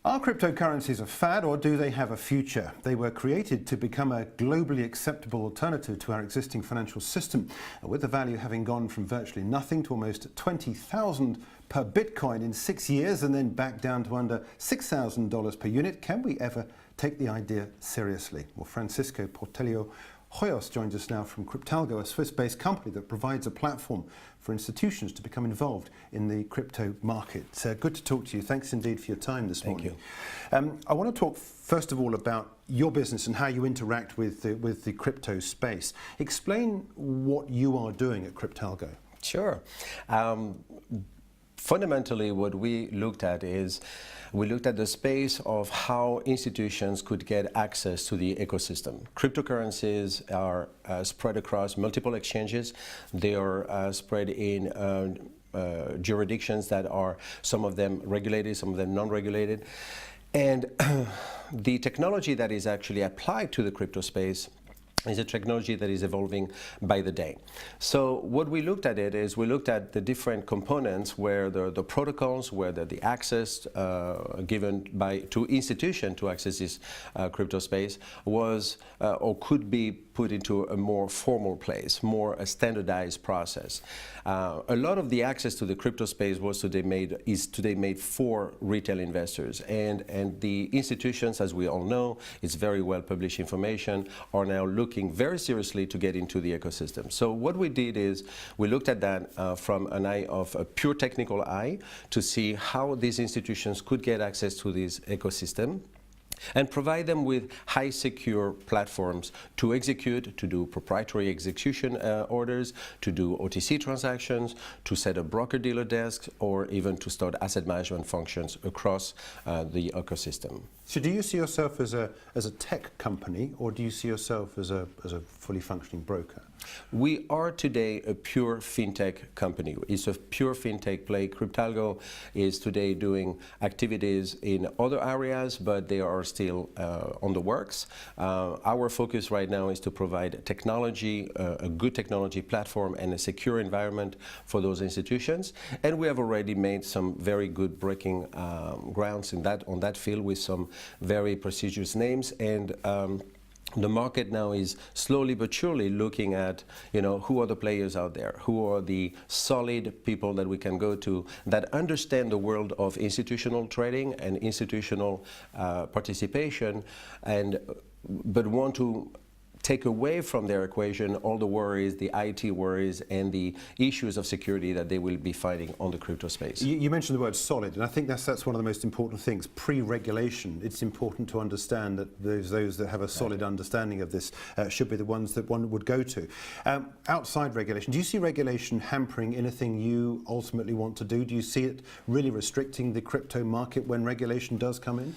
Are cryptocurrencies a fad, or do they have a future? They were created to become a globally acceptable alternative to our existing financial system, with the value having gone from virtually nothing to almost 20,000 per Bitcoin in 6 years and then back down to under $6,000 per unit. Can we ever take the idea seriously? Well, Francisco Portillejo Hoyos joins us now from Crytalgo, a Swiss-based company that provides a platform for institutions to become involved in the crypto market. Good to talk to you. Thanks indeed for your time this morning. Thank you. I want to talk first of all about your business and how you interact with the crypto space. Explain what you are doing at Crytalgo. Sure. Fundamentally, what we looked at is we looked at the space of how institutions could get access to the ecosystem. Cryptocurrencies are spread across multiple exchanges. They are spread in jurisdictions that are, some of them regulated, some of them non-regulated. And the technology that is actually applied to the crypto space is a technology that is evolving by the day. So what we looked at is we looked at the different components where the protocols, where the access given to institution to access this crypto space was or could be put into a more formal place, more a standardized process. A lot of the access to the crypto space is today made for retail investors, and the institutions, as we all know, it's very well published information, are now looking very seriously to get into the ecosystem. So what we did is we looked at that from an eye of a pure technical eye to see how these institutions could get access to this ecosystem and provide them with high secure platforms to execute, to do proprietary execution orders, to do OTC transactions, to set up broker-dealer desks, or even to start asset management functions across the ecosystem. So do you see yourself as a tech company, or do you see yourself as a fully functioning broker? We are today a pure fintech company. It's a pure fintech play. Crytalgo is today doing activities in other areas, but they are still on the works. Our focus right now is to provide technology, a good technology platform and a secure environment for those institutions. And we have already made some very good breaking grounds on that field with some very prestigious names. And the market now is slowly but surely looking at, who are the players out there, who are the solid people that we can go to that understand the world of institutional trading and institutional participation, but want to take away from their equation all the worries, the IT worries, and the issues of security that they will be fighting on the crypto space. You mentioned the word solid, and I think that's one of the most important things. Pre-regulation, it's important to understand that those that have a solid understanding of this should be the ones that one would go to. Outside regulation, do you see regulation hampering anything you ultimately want to do? Do you see it really restricting the crypto market when regulation does come in?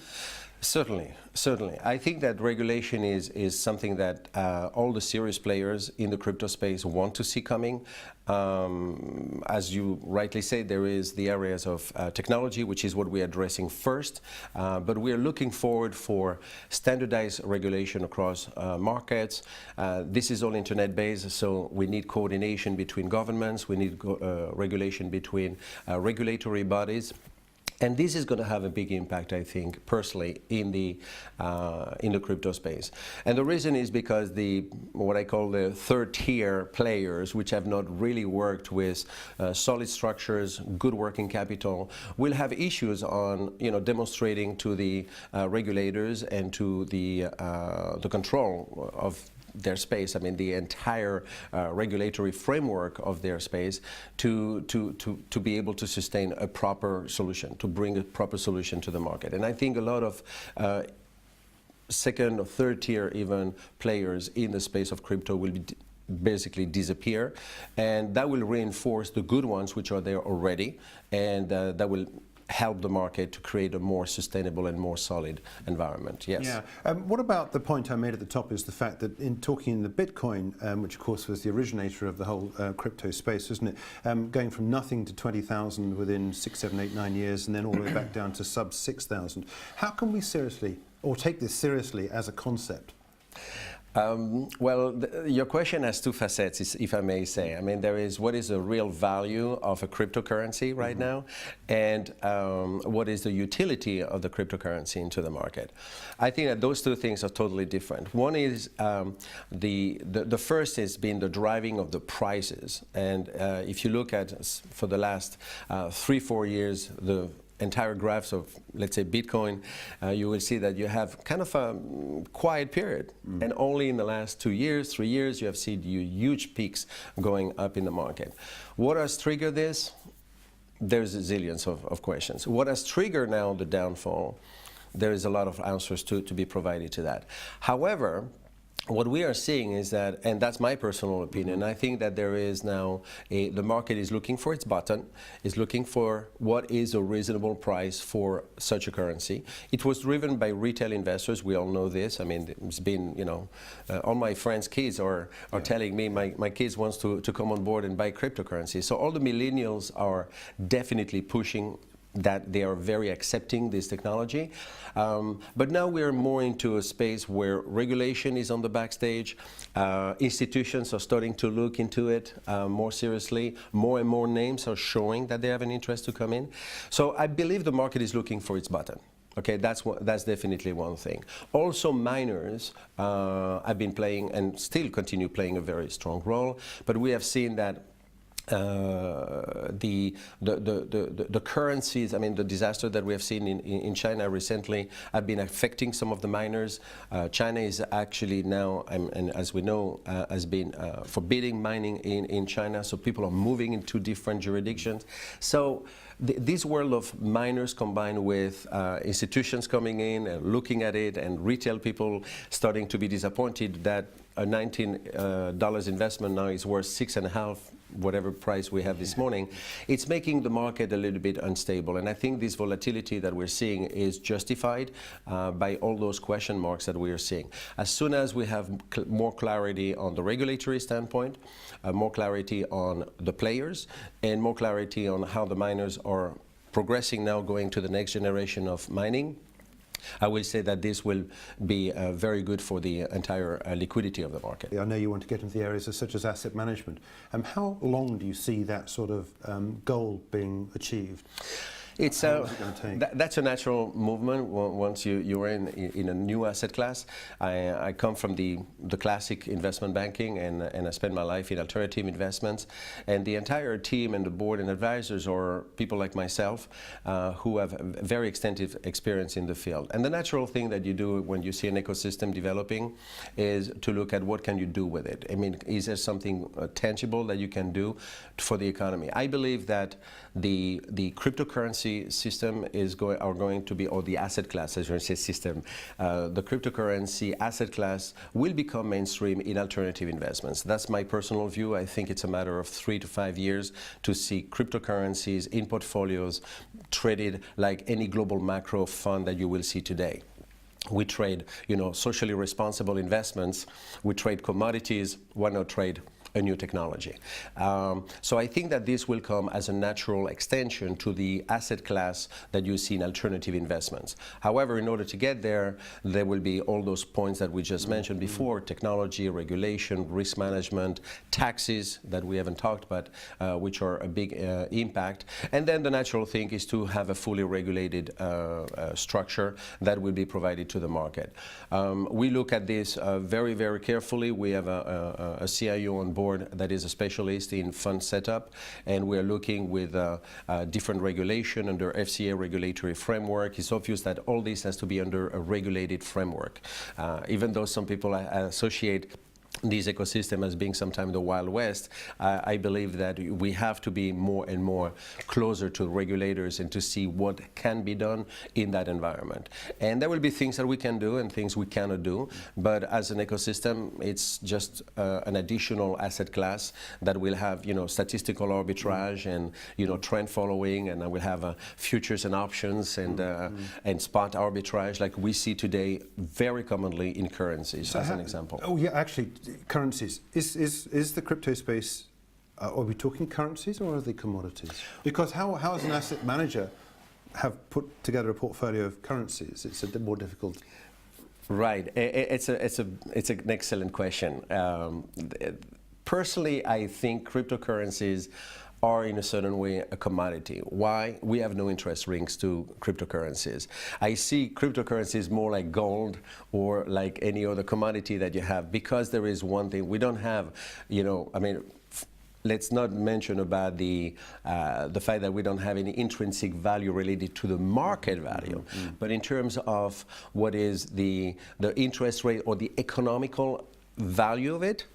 Certainly, certainly. I think that regulation is something that all the serious players in the crypto space want to see coming. As you rightly say, there is the areas of technology, which is what we're addressing first, but we're looking forward for standardized regulation across markets. This is all internet-based, so we need coordination between governments, we need regulation between regulatory bodies. And this is going to have a big impact, I think, personally, in the crypto space. And the reason is because what I call the third-tier players, which have not really worked with solid structures, good working capital, will have issues on, demonstrating to the regulators and to the control of their space, I mean the entire regulatory framework of their space, to be able to sustain a proper solution, to bring a proper solution to the market. And I think a lot of second or third tier even players in the space of crypto will basically disappear, and that will reinforce the good ones which are there already, and that will help the market to create a more sustainable and more solid environment. Yes. Yeah. What about the point I made at the top is the fact that in talking in the Bitcoin, which of course was the originator of the whole crypto space, isn't it? Going from nothing to 20,000 within 6, 7, 8, 9 years, and then all the way back down to sub 6,000. How can we seriously, or take this seriously as a concept? Well, your question has two facets, if I may say. I mean, there is what is the real value of a cryptocurrency right now, and what is the utility of the cryptocurrency into the market. I think that those two things are totally different. One is the first has been the driving of the prices, and if you look at for the last 3-4 years, the entire graphs of, let's say, Bitcoin, you will see that you have kind of a quiet period. And only in the last 2 years, 3 years, you have seen huge peaks going up in the market. What has triggered this? There's zillions of questions. What has triggered now the downfall? There is a lot of answers to be provided to that. However, what we are seeing is that, and that's my personal opinion, I think that there is now, the market is looking for its bottom, is looking for what is a reasonable price for such a currency. It was driven by retail investors, we all know this. I mean, it's been, you know, all my friends' kids are telling me, my kids wants to come on board and buy cryptocurrency. So all the millennials are definitely pushing that, they are very accepting this technology. But now we're more into a space where regulation is on the backstage. Institutions are starting to look into it more seriously. More and more names are showing that they have an interest to come in. So I believe the market is looking for its bottom. Okay, that's definitely one thing. Also, miners have been playing and still continue playing a very strong role, but we have seen that the currencies, I mean, the disaster that we have seen in China recently have been affecting some of the miners. China is actually now, and as we know, has been forbidding mining in China, so people are moving into different jurisdictions. So this world of miners combined with institutions coming in and looking at it, and retail people starting to be disappointed that a $19 investment now is worth 6.5, whatever price we have this morning, it's making the market a little bit unstable. And I think this volatility that we're seeing is justified by all those question marks that we are seeing. As soon as we have more clarity on the regulatory standpoint, more clarity on the players, and more clarity on how the miners are progressing now going to the next generation of mining, I will say that this will be very good for the entire liquidity of the market. I know you want to get into the areas such as asset management. How long do you see that sort of goal being achieved? It's that's a natural movement once you're in a new asset class. I come from the classic investment banking, and I spend my life in alternative investments. And the entire team and the board and advisors are people like myself who have very extensive experience in the field. And the natural thing that you do when you see an ecosystem developing is to look at what can you do with it. I mean, is there something tangible that you can do for the economy? I believe that the cryptocurrency system are going to be, or the asset class, as you say, system, the cryptocurrency asset class will become mainstream in alternative investments. That's my personal view. I think it's a matter of 3 to 5 years to see cryptocurrencies in portfolios traded like any global macro fund that you will see today. We trade, you know, socially responsible investments. We trade commodities. Why not trade a new technology? So I think that this will come as a natural extension to the asset class that you see in alternative investments. However, in order to get there, there will be all those points that we just mentioned before: technology, regulation, risk management, taxes that we haven't talked about, which are a big impact. And then the natural thing is to have a fully regulated structure that will be provided to the market. We look at this very, very carefully. We have a CIO on board that is a specialist in fund setup, and we are looking with different regulation under FCA regulatory framework. It's obvious that all this has to be under a regulated framework. Even though some people associate this ecosystem as being sometimes the Wild West, I believe that we have to be more and more closer to regulators and to see what can be done in that environment. And there will be things that we can do and things we cannot do, but as an ecosystem, it's just an additional asset class that will have, you know, statistical arbitrage and, you know, trend following, and I will have futures and options and spot arbitrage like we see today very commonly in currencies, as an example. Oh yeah, actually, currencies. Is the crypto space, are we talking currencies or are they commodities? Because how as an asset manager have put together a portfolio of currencies? It's a bit more difficult. Right. It's an excellent question. Personally, I think cryptocurrencies are in a certain way a commodity. Why? We have no interest links to cryptocurrencies. I see cryptocurrencies more like gold or like any other commodity that you have, because there is one thing we don't have, let's not mention about the fact that we don't have any intrinsic value related to the market value, but in terms of what is the interest rate or the economical value of it,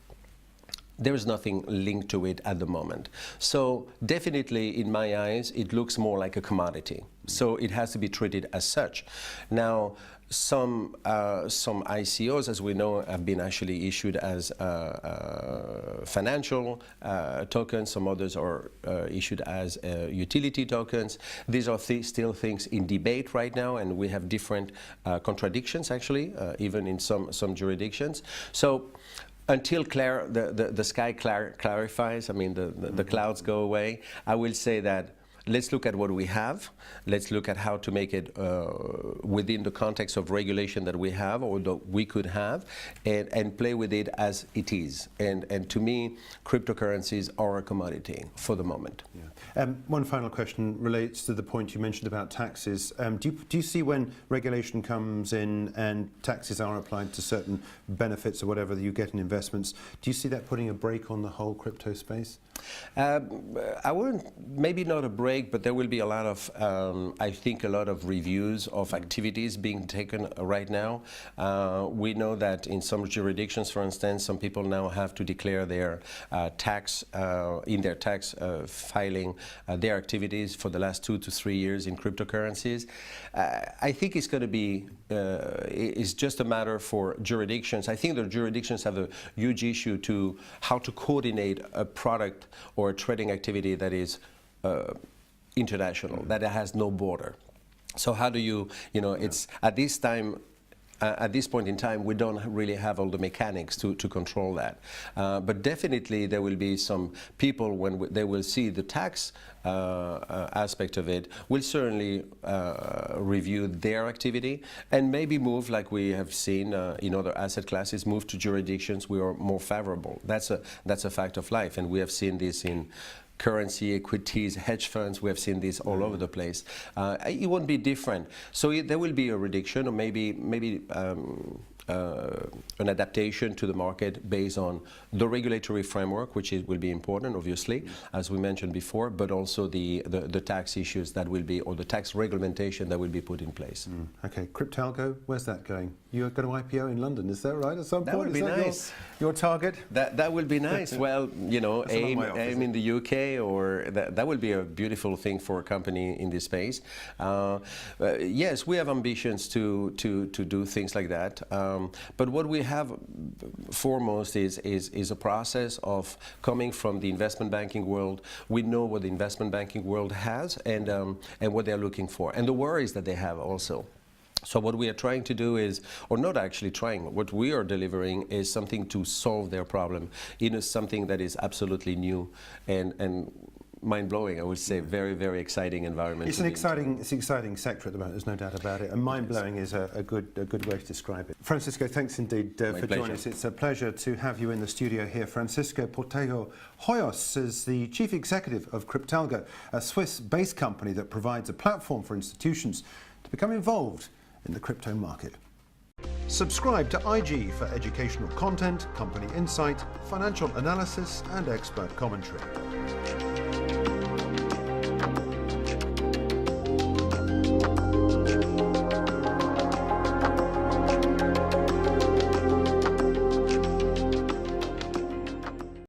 there is nothing linked to it at the moment. So definitely, in my eyes, it looks more like a commodity. So it has to be treated as such. Now, some ICOs, as we know, have been actually issued as financial tokens. Some others are issued as utility tokens. These are still things in debate right now, and we have different contradictions, actually, even in some jurisdictions. So until the sky clarifies, the clouds go away, I will say that let's look at what we have. Let's look at how to make it within the context of regulation that we have or that we could have, and play with it as it is. And to me, cryptocurrencies are a commodity for the moment. Yeah. One final question relates to the point you mentioned about taxes. Do you see when regulation comes in and taxes are applied to certain benefits or whatever that you get in investments, do you see that putting a brake on the whole crypto space? I wouldn't, maybe not a break, but there will be a lot of, I think, a lot of reviews of activities being taken right now. We know that in some jurisdictions, for instance, some people now have to declare their tax, in their tax filing, their activities for the last 2 to 3 years in cryptocurrencies. I think it's going to be, it's just a matter for jurisdictions. I think the jurisdictions have a huge issue to how to coordinate a product or a trading activity that is international, that has no border. So how do you, it's at this time, at this point in time, we don't really have all the mechanics to control that. But definitely there will be some people, when they will see the tax aspect of it, will certainly review their activity and maybe move, like we have seen in other asset classes, move to jurisdictions we are more favorable. That's a fact of life, and we have seen this in currency, equities, hedge funds. We have seen this all over the place. It won't be different. So there will be a reduction, or maybe an adaptation to the market based on the regulatory framework, which will be important, obviously, as we mentioned before, but also the tax issues that will be, or the tax reglementation that will be put in place. Okay, Crytalgo, where's that going? You're going to IPO in London, is that right? At some point, that would be nice. Your target? That would be nice. Well, aim in the UK, or that would be a beautiful thing for a company in this space. Yes, we have ambitions to do things like that. But what we have foremost is a process of coming from the investment banking world. We know what the investment banking world has and what they're looking for, and the worries that they have also. So what we are trying to do is, or not actually trying, what we are delivering is something to solve their problem in something that is absolutely new and mind-blowing, I would say. Very, very exciting environment. It's an exciting sector at the moment, there's no doubt about it, and mind-blowing is a good way to describe it. Francisco, thanks indeed for joining us. It's a pleasure to have you in the studio here. Francisco Portillejo Hoyos is the Chief Executive of Crytalgo, a Swiss-based company that provides a platform for institutions to become involved in the crypto market. Subscribe to IG for educational content, company insight, financial analysis and expert commentary.